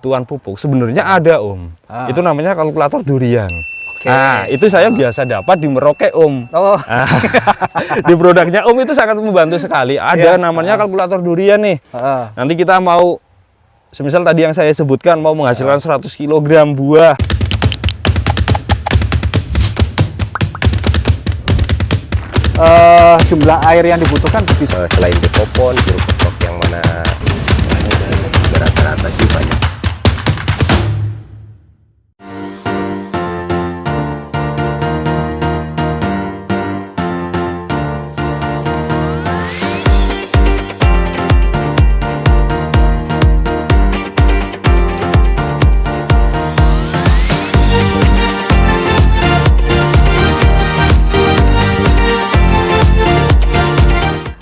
kebutuhan pupuk sebenarnya ada Om. Itu namanya kalkulator durian. Nah, itu saya biasa dapat di Merauke Om. Nah, di produknya Om itu sangat membantu sekali. Ada namanya kalkulator durian nih. Nanti kita mau, semisal tadi yang saya sebutkan, mau menghasilkan 100 kg buah. Jumlah air yang dibutuhkan bisa selain di popon, jeruk pepok yang mana rata-rata sih banyak.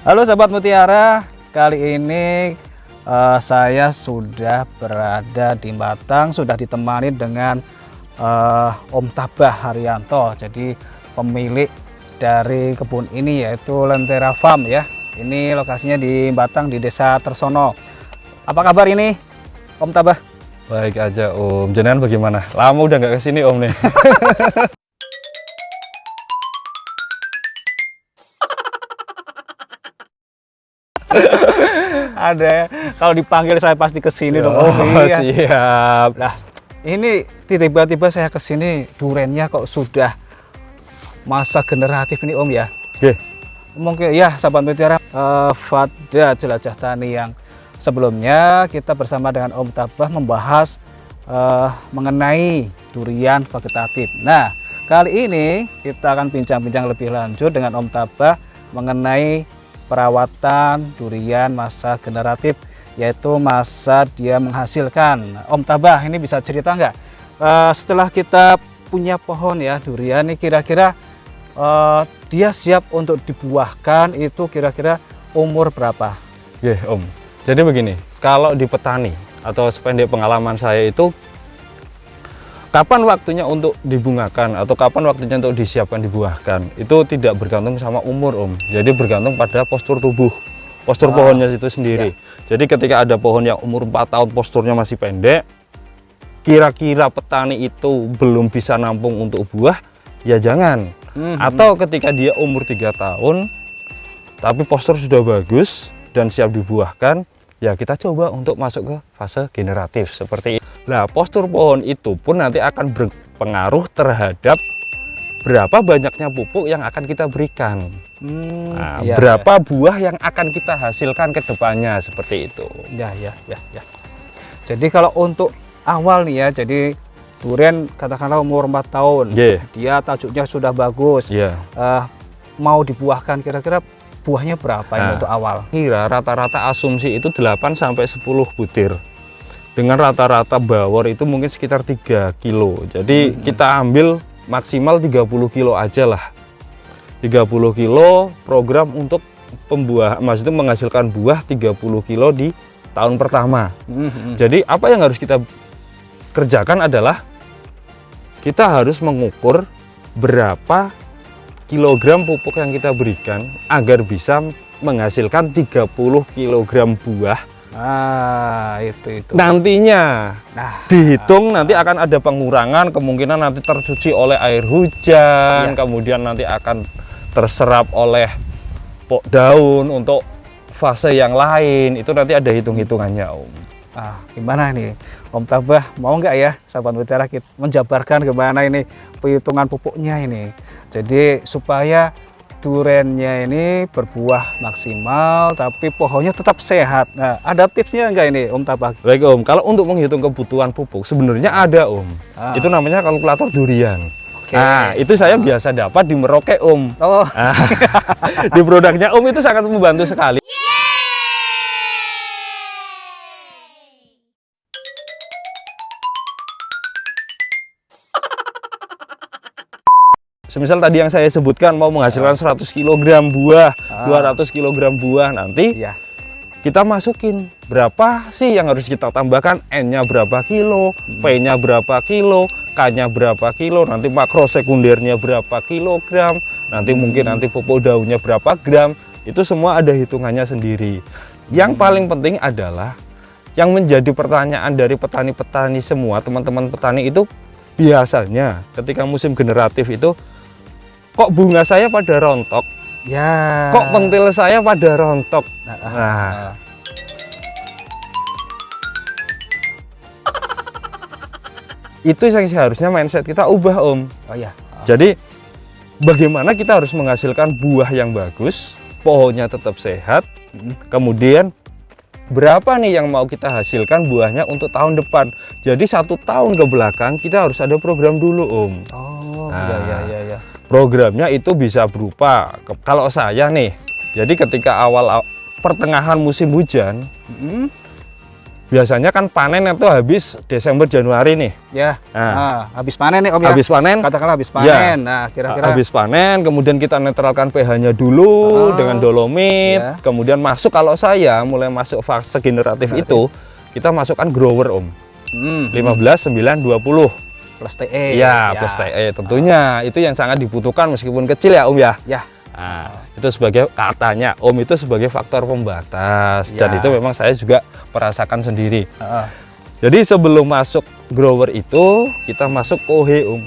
Halo sahabat Mutiara, kali ini saya sudah berada di Batang, sudah ditemani dengan Om Tabah Haryanto. Jadi pemilik dari kebun ini yaitu Lentera Farm ya. Ini lokasinya di Batang di Desa Tersono. Apa kabar ini Om Tabah? Baik aja Om, jenengan bagaimana? Lama udah nggak kesini Om nih. Ada, kalau dipanggil saya pasti kesini dong. Iya. Siap. Nah, ini tiba-tiba saya kesini durennya kok sudah masa generatif ini Om ya. Oke. Mungkin ya sahabat Mutiara, pada jelajah tani yang sebelumnya kita bersama dengan Om Tabah membahas mengenai durian vegetatif. Nah, kali ini kita akan bincang-bincang lebih lanjut dengan Om Tabah mengenai perawatan durian masa generatif, yaitu masa dia menghasilkan. Om Tabah, ini bisa cerita nggak setelah kita punya pohon ya durian ini, kira-kira dia siap untuk dibuahkan itu kira-kira umur berapa? Oke Om, jadi begini, kalau di petani atau sependek pengalaman saya itu, kapan waktunya untuk dibungakan atau kapan waktunya untuk disiapkan dibuahkan itu tidak bergantung sama umur Om. Jadi bergantung pada postur tubuh, postur pohonnya itu sendiri. Jadi ketika ada pohon yang umur 4 tahun posturnya masih pendek, kira-kira petani itu belum bisa nampung untuk buah, ya jangan. Atau ketika dia umur 3 tahun tapi postur sudah bagus dan siap dibuahkan, ya kita coba untuk masuk ke fase generatif seperti itu. Nah, postur pohon itu pun nanti akan berpengaruh terhadap berapa banyaknya pupuk yang akan kita berikan. Berapa buah yang akan kita hasilkan ke depannya seperti itu. Ya. Jadi kalau untuk awal nih ya, jadi durian katakanlah umur 4 tahun, dia tajuknya sudah bagus, mau dibuahkan kira-kira buahnya berapa ini untuk awal? Kira rata-rata asumsi itu 8 sampai 10 butir. Dengan rata-rata bawor itu mungkin sekitar 3 kilo. Jadi kita ambil maksimal 30 kilo aja lah. 30 kilo program untuk pembuah, maksudnya menghasilkan buah 30 kilo di tahun pertama. Jadi apa yang harus kita kerjakan adalah kita harus mengukur berapa kilogram pupuk yang kita berikan agar bisa menghasilkan 30 kilogram buah. Itu nantinya dihitung, nanti akan ada pengurangan, kemungkinan nanti tercuci oleh air hujan, kemudian nanti akan terserap oleh daun untuk fase yang lain, itu nanti ada hitung-hitungannya Om. Gimana nih Om Tabah, mau nggak ya sahabat Mutiara kita menjabarkan gimana ini perhitungan pupuknya ini, jadi supaya duriannya ini berbuah maksimal tapi pohonnya tetap sehat. Nah, ada tipsnya enggak ini Om Tabah? Baik Om, kalau untuk menghitung kebutuhan pupuk sebenarnya ada Om. Itu namanya kalkulator durian. Nah, itu saya biasa dapat di Merauke Om. Di produknya Om itu sangat membantu sekali. Semisal tadi yang saya sebutkan mau menghasilkan 100 kg buah, 200 kg buah, nanti kita masukin berapa sih yang harus kita tambahkan, N-nya berapa kilo, P-nya berapa kilo, K-nya berapa kilo, nanti makro sekundernya berapa kilogram, nanti mungkin nanti pupuk daunnya berapa gram, itu semua ada hitungannya sendiri. Yang paling penting adalah yang menjadi pertanyaan dari petani-petani semua, teman-teman petani itu biasanya ketika musim generatif itu, kok bunga saya pada rontok, Ya. kok pentil saya pada rontok. Nah. Itu yang seharusnya mindset kita ubah, Om. Oh ya. Jadi bagaimana kita harus menghasilkan buah yang bagus, pohonnya tetap sehat, kemudian berapa nih yang mau kita hasilkan buahnya untuk tahun depan. Jadi 1 tahun ke belakang kita harus ada program dulu, Om. Oh, Nah. ya. Programnya itu bisa berupa, kalau saya nih, jadi ketika awal pertengahan musim hujan, biasanya kan panen itu habis Desember Januari nih. Ya. Nah, Habis panen nih, Om ya. habis panen, Katakanlah habis panen. Ya. Nah, kira-kira habis panen, kemudian kita netralkan pH-nya dulu dengan dolomit, Ya. kemudian masuk, kalau saya mulai masuk fase generatif itu, kita masukkan grower, Om. 15, 9, 20. plus TE. Iya, plus TE tentunya. Itu yang sangat dibutuhkan meskipun kecil ya, Om ya. Ya. Nah, itu sebagai katanya Om itu sebagai faktor pembatas, dan Ya. itu memang saya juga merasakan sendiri. Heeh. Jadi sebelum masuk grower itu kita masuk kohe, Om.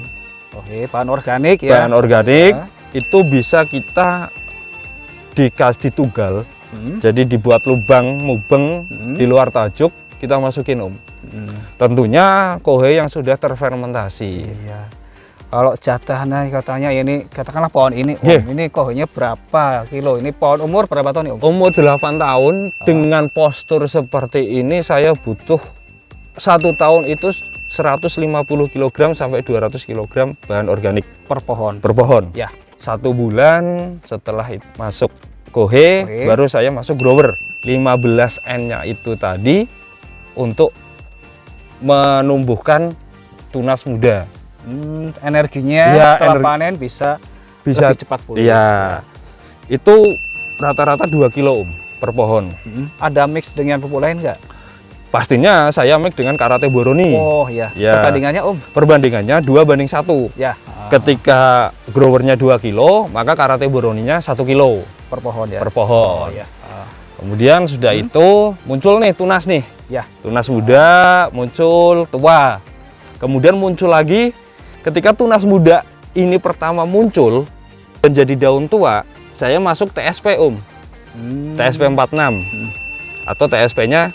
Oke, bahan organik ya. Bahan organik Ya. itu bisa kita ditugal. Jadi dibuat lubang mubeng di luar tajuk, kita masukin, Om. Tentunya kohe yang sudah terfermentasi. Iya. Kalau jatahnya katanya ini, katakanlah pohon ini, Om, Yeah. ini kohenya berapa kilo? Ini pohon umur berapa tahun nih, Om? Umur 8 tahun dengan postur seperti ini saya butuh 1 tahun itu 150 kg sampai 200 kg bahan organik Per pohon. per pohon. Ya. 1 bulan setelah masuk kohe, Oke. baru saya masuk grower. 15 N-nya itu tadi untuk menumbuhkan tunas muda. Energinya Ya, setelah panen bisa Bisa lebih cepat pulih. Iya. Itu rata-rata 2 kilo, Om, per pohon. Ada mix dengan pupuk lain nggak? Pastinya saya mix dengan Karate Boroni. Oh ya. Ya. Perbandingannya, Om? Perbandingannya 2:1. Ya. Ketika growernya 2 kilo, maka Karate Boroninya 1 kilo Per pohon ya. per pohon. Oh ya. Kemudian sudah itu muncul nih tunas nih. Ya. Tunas muda, muncul tua. Kemudian muncul lagi ketika tunas muda ini pertama muncul dan jadi daun tua, saya masuk TSP, Om. TSP 46. Atau TSP-nya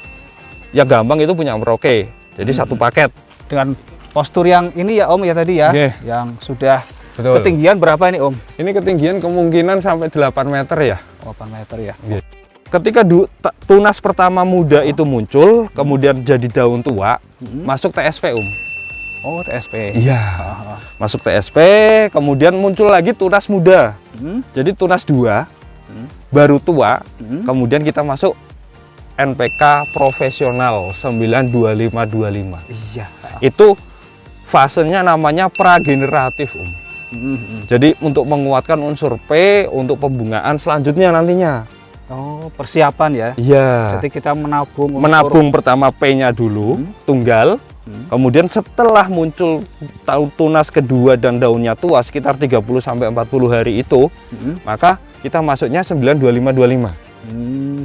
ya gampang itu punya Merauke. Jadi satu paket. Dengan postur yang ini ya, Om, ya tadi ya. Oke. Yang sudah Betul. ketinggian berapa ini, Om? Ini ketinggian kemungkinan sampai 8 meter ya. 8 meter ya. Ketika tunas pertama muda itu muncul, kemudian jadi daun tua, masuk TSP, Om. Oh, TSP. Iya. Masuk TSP, kemudian muncul lagi tunas muda. Jadi tunas 2, baru tua, kemudian kita masuk NPK profesional 92525. Iya. Itu fasenya namanya prageneratif, Om. Jadi untuk menguatkan unsur P untuk pembungaan selanjutnya nantinya. Oh, persiapan ya. Iya. Jadi kita menabung Menabung pertama P-nya dulu, tunggal. Kemudian setelah muncul tunas kedua dan daunnya tua sekitar 30 sampai 40 hari itu, maka kita masuknya 92525.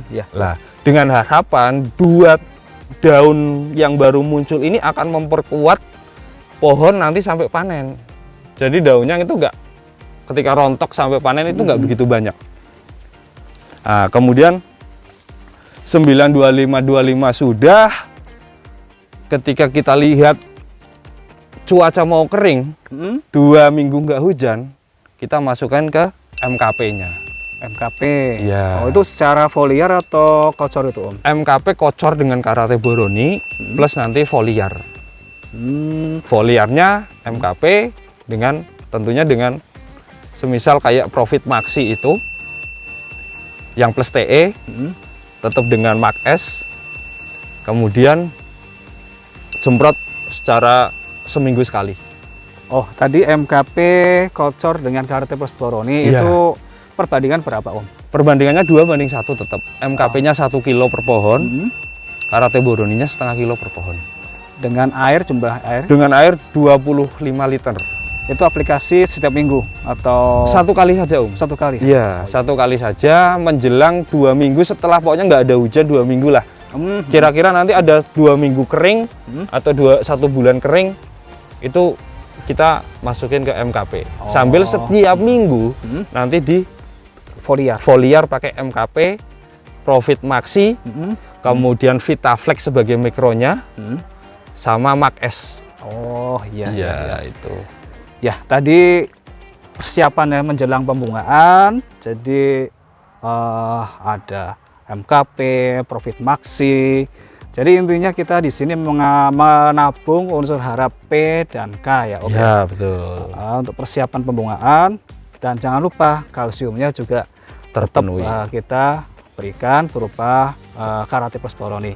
Ya. Lah, dengan harapan 2 daun yang baru muncul ini akan memperkuat pohon nanti sampai panen. Jadi daunnya itu enggak, ketika rontok sampai panen itu enggak begitu banyak. Nah, kemudian 92525 sudah, ketika kita lihat cuaca mau kering, 2 minggu nggak hujan, kita masukkan ke MKP-nya. MKP. Iya. Oh, itu secara foliar atau kocor itu, Om? MKP kocor dengan Karate Boroni plus nanti foliar. Foliarnya MKP dengan tentunya dengan semisal kayak Profit Maxi itu yang plus TE, tetap dengan Max S, kemudian semprot secara seminggu sekali. Oh, tadi MKP kocor dengan Karate plus Boroni Iya. itu perbandingan berapa, Om? Perbandingannya 2:1 tetap. MKP-nya 1 kilo per pohon, Karate Boroninya setengah kilo per pohon. Dengan air, jumlah air Dengan air 25 liter. itu aplikasi setiap minggu atau 1 kali saja, Om. 1 kali? Iya, 1 kali saja menjelang 2 minggu setelah pokoknya nggak ada hujan, 2 minggu lah. Kira-kira nanti ada 2 minggu kering atau 1 bulan kering, itu kita masukin ke MKP. Sambil setiap minggu nanti di foliar pakai MKP, Profit Maxi, kemudian Vitaflex sebagai mikronya, sama Max S. Oh iya, Iya, itu. Ya, tadi persiapannya menjelang pembungaan, jadi ada MKP, Profit Maxi. Jadi intinya kita di sini menabung unsur hara P dan K ya, Om. Ya, betul. Untuk persiapan pembungaan, dan jangan lupa kalsiumnya juga tetap Terpenuhi. kita berikan berupa Karate Plus Boron nih.